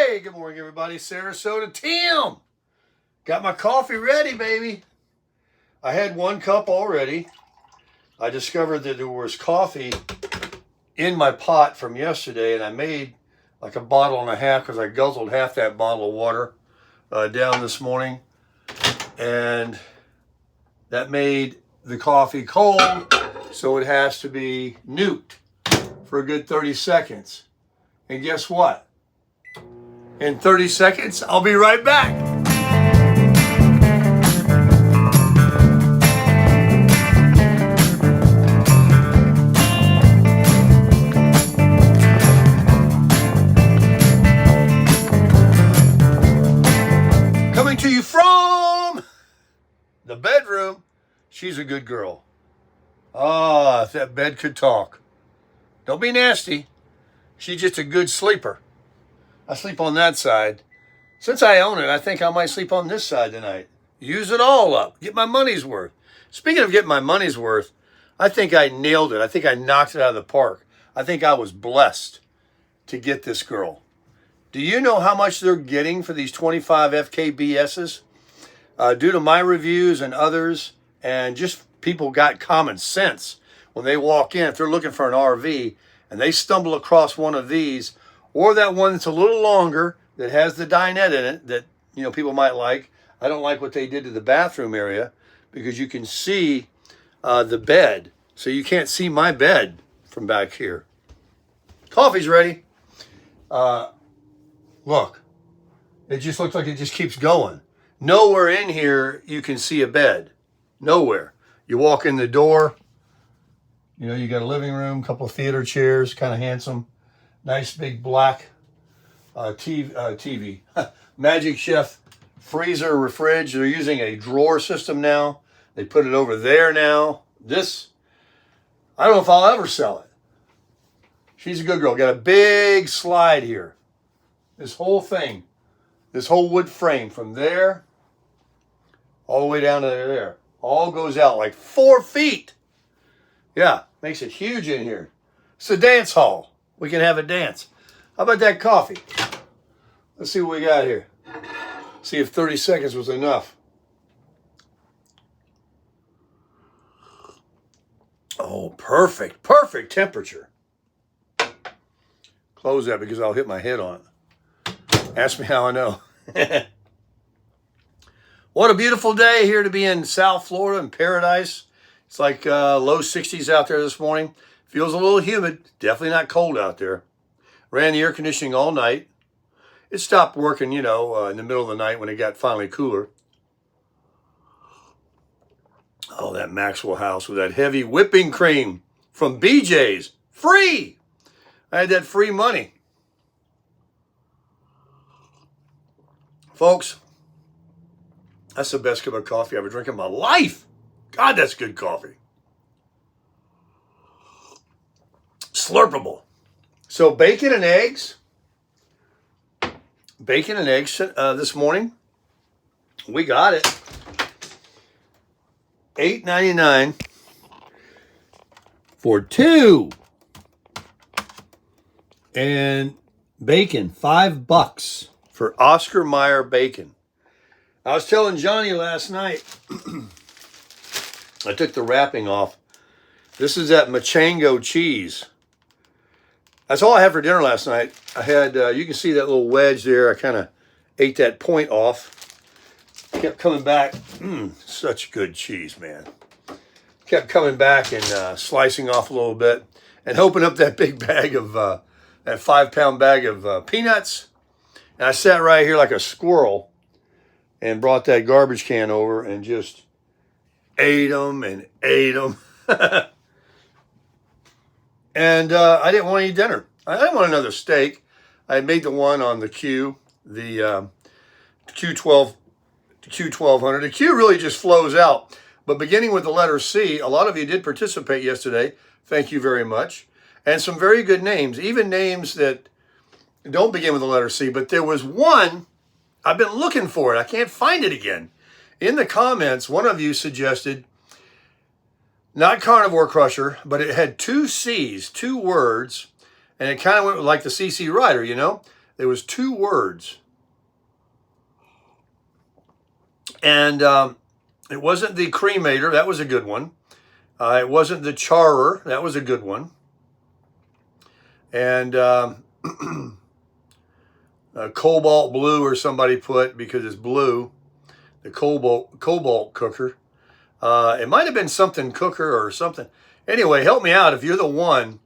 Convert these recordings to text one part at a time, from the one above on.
Hey, good morning, everybody. Sarasota Tim. Got my coffee ready, baby. I had one cup already. I discovered that there was coffee in my pot from yesterday, and I made like a bottle and a half because I guzzled half that bottle of water down this morning. And that made the coffee cold, so it has to be nuked for a good 30 seconds. And guess what? In 30 seconds, I'll be right back. Coming to you from the bedroom. She's a good girl. Ah, if that bed could talk. Don't be nasty. She's just a good sleeper. I sleep on that side. Since I own it, I think I might sleep on this side tonight. Use it all up. Get my money's worth. Speaking of getting my money's worth, I think I nailed it. I think I knocked it out of the park. I think I was blessed to get this girl. Do you know how much they're getting for these 25 FKBSs? Due to my reviews and others, and just people got common sense. When they walk in, if they're looking for an RV, and they stumble across one of these, or that one that's a little longer, that has the dinette in it, that people might like. I don't like what they did to the bathroom area, because you can see the bed. So you can't see my bed from back here. Coffee's ready. Look, it just looks like it just keeps going. Nowhere in here you can see a bed. Nowhere. You walk in the door, you got a living room, couple of theater chairs, kind of handsome. Nice big black TV. Magic Chef freezer, fridge. They're using a drawer system now. They put it over there now. This, I don't know if I'll ever sell it. She's a good girl. Got a big slide here. This whole thing, this whole wood frame from there all the way down to there, all goes out like 4 feet. Yeah, makes it huge in here. It's a dance hall. We can have a dance. How about that coffee? Let's see what we got here. See if 30 seconds was enough. Oh, perfect. Perfect temperature. Close that because I'll hit my head on it. Ask me how I know. What a beautiful day here to be in South Florida in paradise. It's like low 60s out there this morning. Feels a little humid. Definitely not cold out there. Ran the air conditioning all night. It stopped working, in the middle of the night when it got finally cooler. Oh, that Maxwell House with that heavy whipping cream from BJ's. Free! I had that free money. Folks, that's the best cup of coffee I've ever drank in my life. God, that's good coffee. Slurpable. So bacon and eggs. Bacon and eggs this morning. We got it. $8.99 for 2. And bacon, $5 for Oscar Mayer bacon. I was telling Johnny last night, I took the wrapping off. This is that Machango cheese. That's all I had for dinner last night. I had, you can see that little wedge there. I kind of ate that point off. Kept coming back. Such good cheese, man. Kept coming back and slicing off a little bit and opened up that big bag of, that 5-pound bag of peanuts. And I sat right here like a squirrel and brought that garbage can over and just ate them and ate them. And I didn't want to eat dinner. I didn't want another steak. I made the one on the Q, the Q1200. The Q really just flows out. But beginning with the letter C, a lot of you did participate yesterday. Thank you very much. And some very good names, even names that don't begin with the letter C. But there was one, I've been looking for it. I can't find it again. In the comments, one of you suggested, not Carnivore Crusher, but it had 2 C's, 2 words, and it kind of went like the CC Rider, There was 2 words. And it wasn't the cremator. That was a good one. It wasn't the charrer. That was a good one. And cobalt blue, or somebody put, because it's blue, the cobalt cooker. It might have been something cooker or something. Anyway, help me out if you're the one.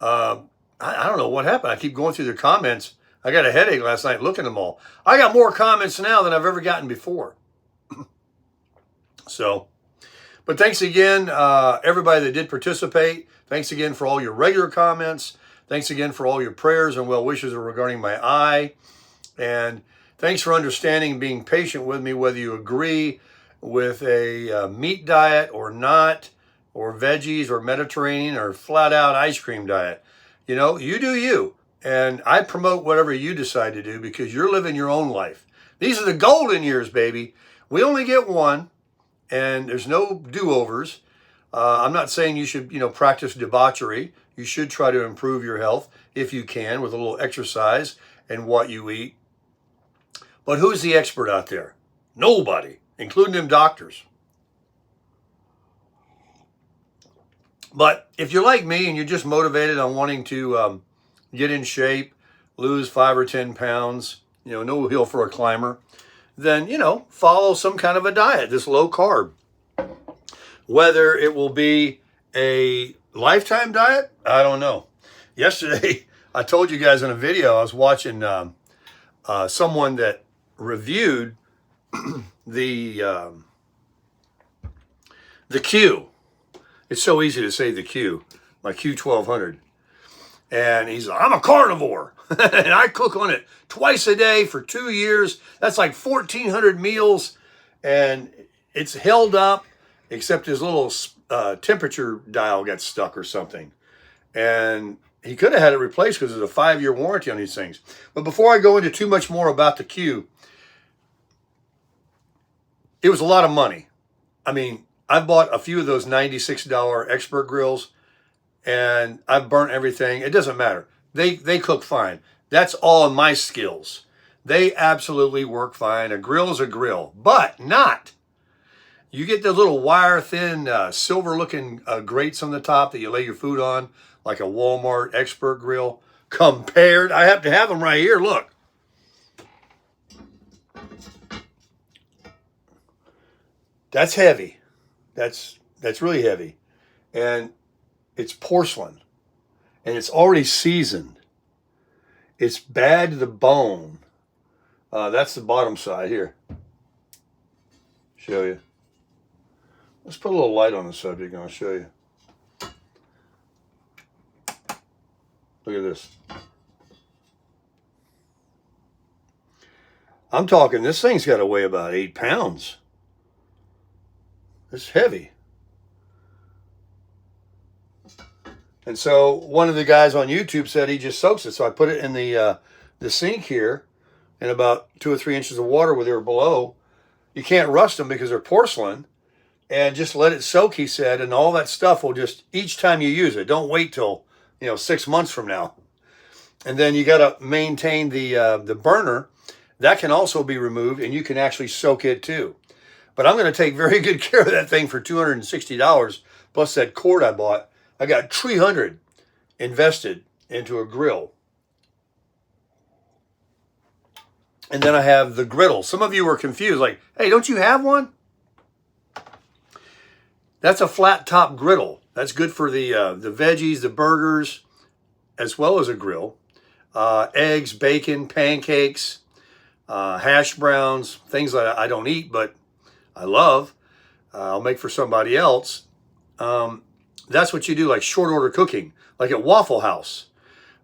I don't know what happened. I keep going through the comments. I got a headache last night looking at them all. I got more comments now than I've ever gotten before. So, but thanks again, everybody that did participate. Thanks again for all your regular comments. Thanks again for all your prayers and well wishes regarding my eye. And thanks for understanding and being patient with me, whether you agree with a meat diet or not, or veggies or Mediterranean or flat out ice cream diet. You know, you do you. And I promote whatever you decide to do, because you're living your own life. These are the golden years, baby. We only get one, and there's no do-overs. I'm not saying you should, practice debauchery. You should try to improve your health if you can, with a little exercise and what you eat. But who's the expert out there? Nobody, including them doctors. But if you're like me and you're just motivated on wanting to get in shape, lose 5 or 10 pounds, no hill for a climber, then, follow some kind of a diet, this low carb. Whether it will be a lifetime diet, I don't know. Yesterday, I told you guys in a video, I was watching someone that reviewed the Q. It's so easy to say the Q, my Q1200. And he's like, I'm a carnivore. And I cook on it twice a day for 2 years. That's like 1,400 meals. And it's held up, except his little temperature dial got stuck or something. And he could have had it replaced because there's a 5-year warranty on these things. But before I go into too much more about the Q, it was a lot of money. I mean, I bought a few of those $96 expert grills, and I've burnt everything. It doesn't matter. They cook fine. That's all in my skills. They absolutely work fine. A grill is a grill, but not. You get the little wire-thin, silver-looking grates on the top that you lay your food on, like a Walmart expert grill. Compared, I have to have them right here. Look. That's heavy. That's really heavy. And it's porcelain. And it's already seasoned. It's bad to the bone. That's the bottom side here. Show you. Let's put a little light on the subject and I'll show you. Look at this. I'm talking, this thing's got to weigh about 8 pounds. It's heavy. And so one of the guys on YouTube said he just soaks it. So I put it in the sink here in about 2 or 3 inches of water where they were below. You can't rust them because they're porcelain. And just let it soak, he said, and all that stuff will just, each time you use it, don't wait till, 6 months from now. And then you got to maintain the burner. That can also be removed, and you can actually soak it too. But I'm going to take very good care of that thing for $260, plus that cord I bought. I got $300 invested into a grill. And then I have the griddle. Some of you were confused, like, hey, don't you have one? That's a flat top griddle. That's good for the veggies, the burgers, as well as a grill. Eggs, bacon, pancakes, hash browns, things that I don't eat, but I love. I'll make for somebody else. That's what you do, like short order cooking, like at Waffle House.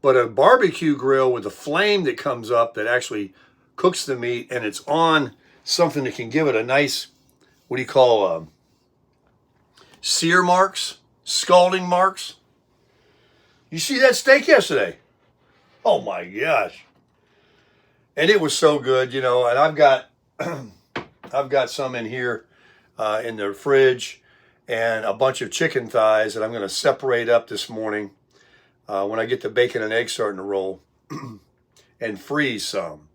But a barbecue grill with a flame that comes up that actually cooks the meat, and it's on something that can give it a nice, what do you call, sear marks, scalding marks. You see that steak yesterday? Oh my gosh. And it was so good, and I've got I've got some in here in the fridge, and a bunch of chicken thighs that I'm going to separate up this morning when I get the bacon and eggs starting to roll. and freeze some.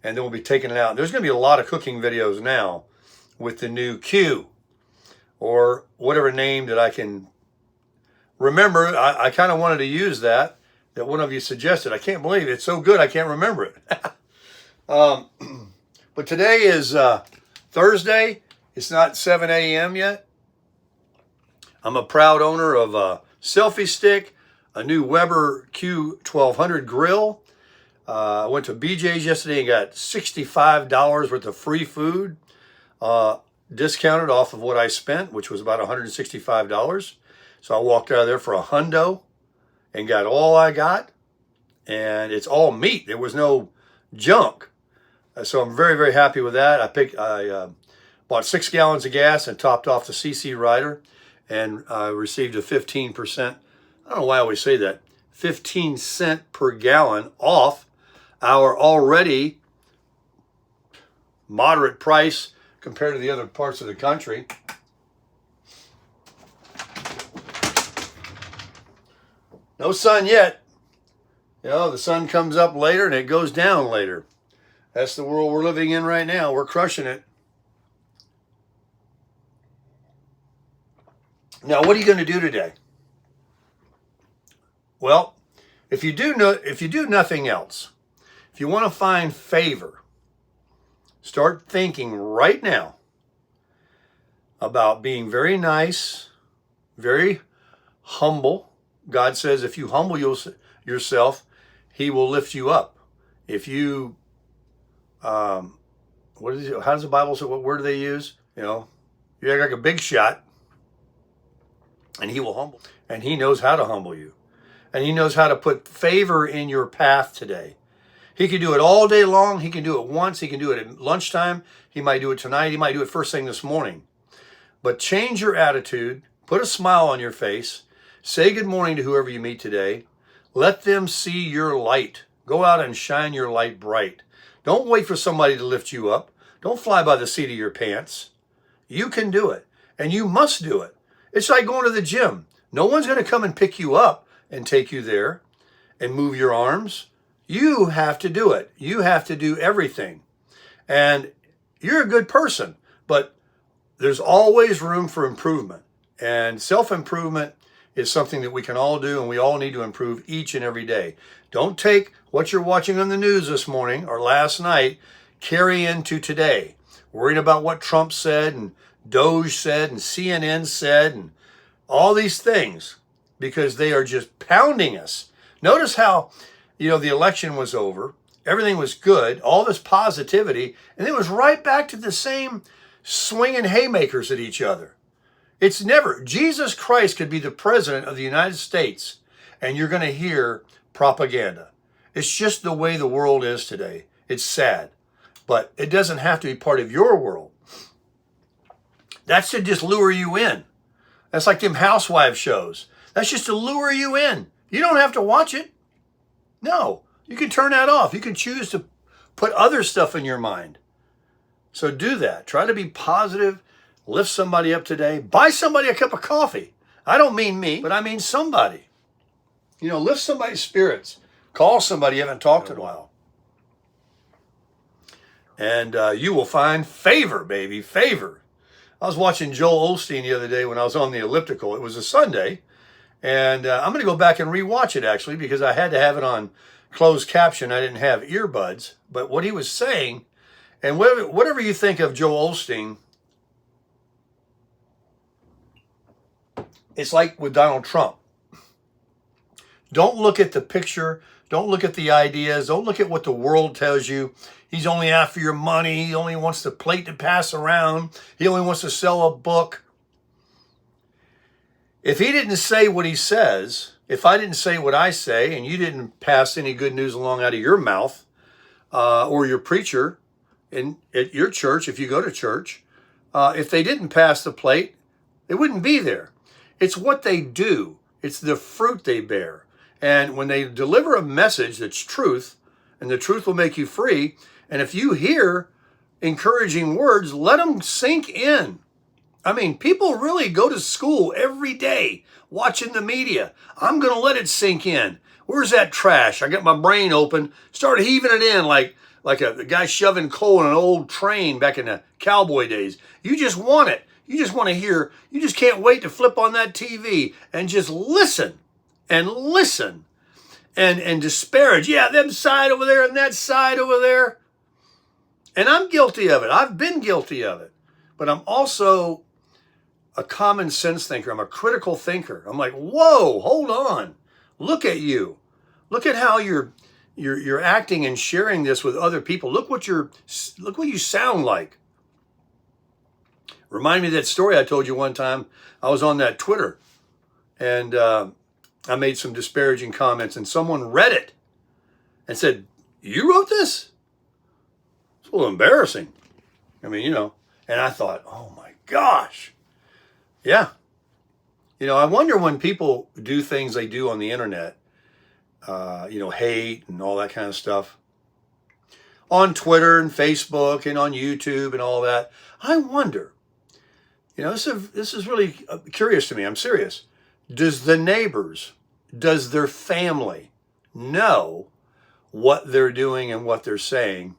And then we'll be taking it out. There's going to be a lot of cooking videos now with the new Q, or whatever name that I can remember. I kind of wanted to use that one of you suggested. I can't believe it. It's so good I can't remember it. But today is Thursday. It's not 7 a.m. yet. I'm a proud owner of a selfie stick, a new Weber Q1200 grill. I went to BJ's yesterday and got $65 worth of free food, discounted off of what I spent, which was about $165. So I walked out of there for $100 and got all I got. And it's all meat. There was no junk. So I'm very, very happy with that. I bought 6 gallons of gas and topped off the CC Rider, and I received a 15%, I don't know why I always say that, 15 cent per gallon off our already moderate price compared to the other parts of the country. No sun yet. You know, the sun comes up later and it goes down later. That's the world we're living in right now. We're crushing it. Now, what are you going to do today? Well, if you do nothing else, if you want to find favor, start thinking right now about being very nice, very humble. God says if you humble yourself, He will lift you up. If you, how does the Bible say? What word do they use? You know, you act like a big shot, and He will humble. And He knows how to humble you. And He knows how to put favor in your path today. He can do it all day long. He can do it once. He can do it at lunchtime. He might do it tonight. He might do it first thing this morning. But change your attitude. Put a smile on your face. Say good morning to whoever you meet today. Let them see your light. Go out and shine your light bright. Don't wait for somebody to lift you up. Don't fly by the seat of your pants. You can do it. And you must do it. It's like going to the gym. No one's going to come and pick you up and take you there and move your arms. You have to do it. You have to do everything. And you're a good person, but there's always room for improvement. And self-improvement is something that we can all do, and we all need to improve each and every day. Don't take what you're watching on the news this morning or last night, carry into today. Worrying about what Trump said and Doge said and CNN said and all these things, because they are just pounding us. Notice how, the election was over. Everything was good, all this positivity, and it was right back to the same swinging haymakers at each other. It's never, Jesus Christ could be the president of the United States, and you're going to hear propaganda. It's just the way the world is today. It's sad, but it doesn't have to be part of your world. That should just lure you in. That's like them housewife shows. That's just to lure you in. You don't have to watch it. No, you can turn that off. You can choose to put other stuff in your mind. So do that. Try to be positive. Lift somebody up today. Buy somebody a cup of coffee. I don't mean me, but I mean somebody. Lift somebody's spirits. Call somebody you haven't talked to in a while. And you will find favor, baby, favor. I was watching Joel Osteen the other day when I was on the elliptical. It was a Sunday. And I'm going to go back and rewatch it, actually, because I had to have it on closed caption. I didn't have earbuds. But what he was saying, and whatever you think of Joel Osteen, it's like with Donald Trump. Don't look at the picture. Don't look at the ideas. Don't look at what the world tells you. He's only after your money. He only wants the plate to pass around. He only wants to sell a book. If he didn't say what he says, if I didn't say what I say, and you didn't pass any good news along out of your mouth, or your preacher at your church, if you go to church, if they didn't pass the plate, it wouldn't be there. It's what they do. It's the fruit they bear. And when they deliver a message that's truth, and the truth will make you free, and if you hear encouraging words, let them sink in. I mean, people really go to school every day watching the media. I'm going to let it sink in. Where's that trash? I got my brain open, started heaving it in like a guy shoving coal in an old train back in the cowboy days. You just want it. You just want to hear. You just can't wait to flip on that TV and just listen and listen and disparage. Yeah, them side over there and that side over there. And I'm guilty of it. I've been guilty of it. But I'm also a common sense thinker. I'm a critical thinker. I'm like, whoa, hold on. Look at you. Look at how you're acting and sharing this with other people. Look what you sound like. Remind me of that story I told you one time. I was on that Twitter and I made some disparaging comments and someone read it and said, "You wrote this?" It's a little embarrassing. I mean, you know, and I thought, oh my gosh. Yeah. You know, I wonder when people do things they do on the internet, you know, hate and all that kind of stuff, on Twitter and Facebook and on YouTube and all that. I wonder, you know, this is really curious to me. I'm serious. Does the neighbors, does their family know what they're doing and what they're saying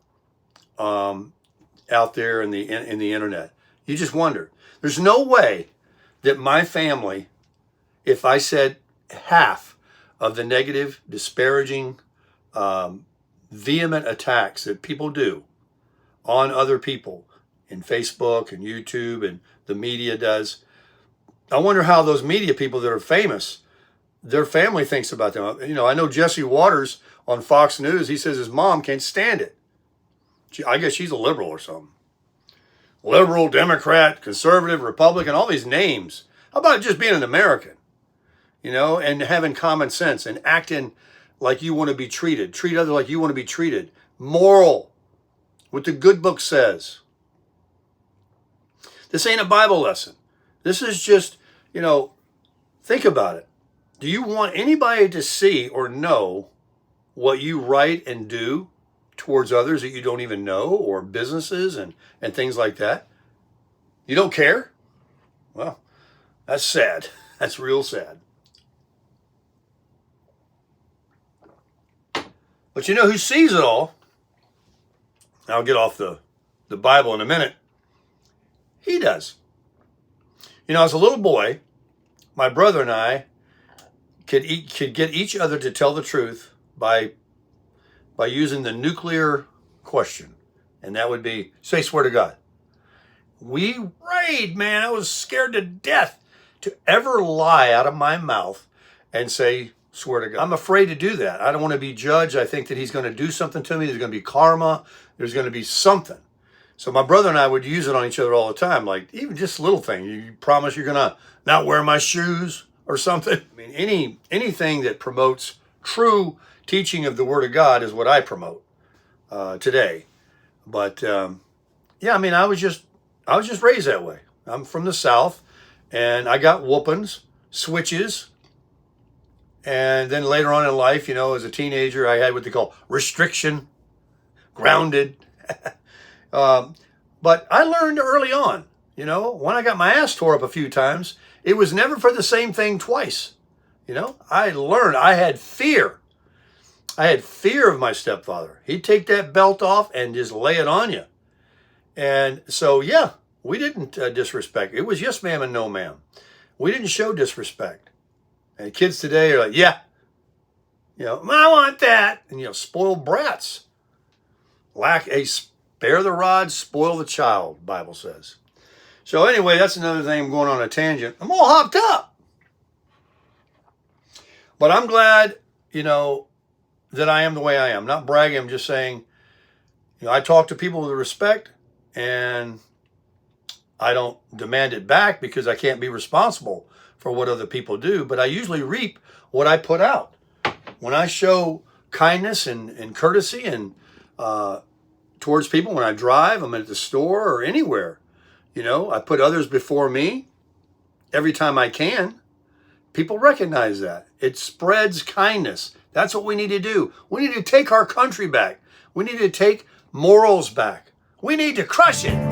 out there in the internet? You just wonder. There's no way that my family, if I said half of the negative, disparaging, vehement attacks that people do on other people in Facebook and YouTube and the media does, I wonder how those media people that are famous, their family thinks about them. You know, I know Jesse Waters on Fox News, he says his mom can't stand it. I guess she's a liberal or something. Liberal, Democrat, conservative, Republican, all these names. How about just being an American, you know, and having common sense and acting like you want to be treated. Treat others like you want to be treated. Moral, what the good book says. This ain't a Bible lesson. This is just, you know, think about it. Do you want anybody to see or know what you write and do towards others that you don't even know, or businesses and things like that? You don't care? Well, that's sad. That's real sad. But you know who sees it all? I'll get off the Bible in a minute. He does. You know, as a little boy, my brother and I could get each other to tell the truth by using the nuclear question. And that would be, say, swear to God. We prayed, man. I was scared to death to ever lie out of my mouth and say, swear to God. I'm afraid to do that. I don't want to be judged. I think that he's going to do something to me. There's going to be karma. There's going to be something. So my brother and I would use it on each other all the time. Like even just little things. You promise you're going to not wear my shoes or something. I mean, anything that promotes true teaching of the Word of God is what I promote today. But yeah, I mean, I was just raised that way. I'm from the South, and I got whoopings, switches, and then later on in life, you know, as a teenager, I had what they call restriction, grounded. But I learned early on, you know, when I got my ass tore up a few times, it was never for the same thing twice. You know, I learned. I had fear. I had fear of my stepfather. He'd take that belt off and just lay it on you. And so, yeah, we didn't disrespect. It was yes, ma'am, and no, ma'am. We didn't show disrespect. And kids today are like, yeah, you know, I want that. And, you know, spoiled brats. Spare the rod, spoil the child, Bible says. So anyway, that's another thing. I'm going on a tangent. I'm all hopped up. But I'm glad, you know, that I am the way I am. Not bragging, I'm just saying, you know, I talk to people with respect, and I don't demand it back because I can't be responsible for what other people do, but I usually reap what I put out. When I show kindness and courtesy and towards people, when I drive, I'm at the store or anywhere, you know, I put others before me every time I can. People recognize that. It spreads kindness. That's what we need to do. We need to take our country back. We need to take morals back. We need to crush it.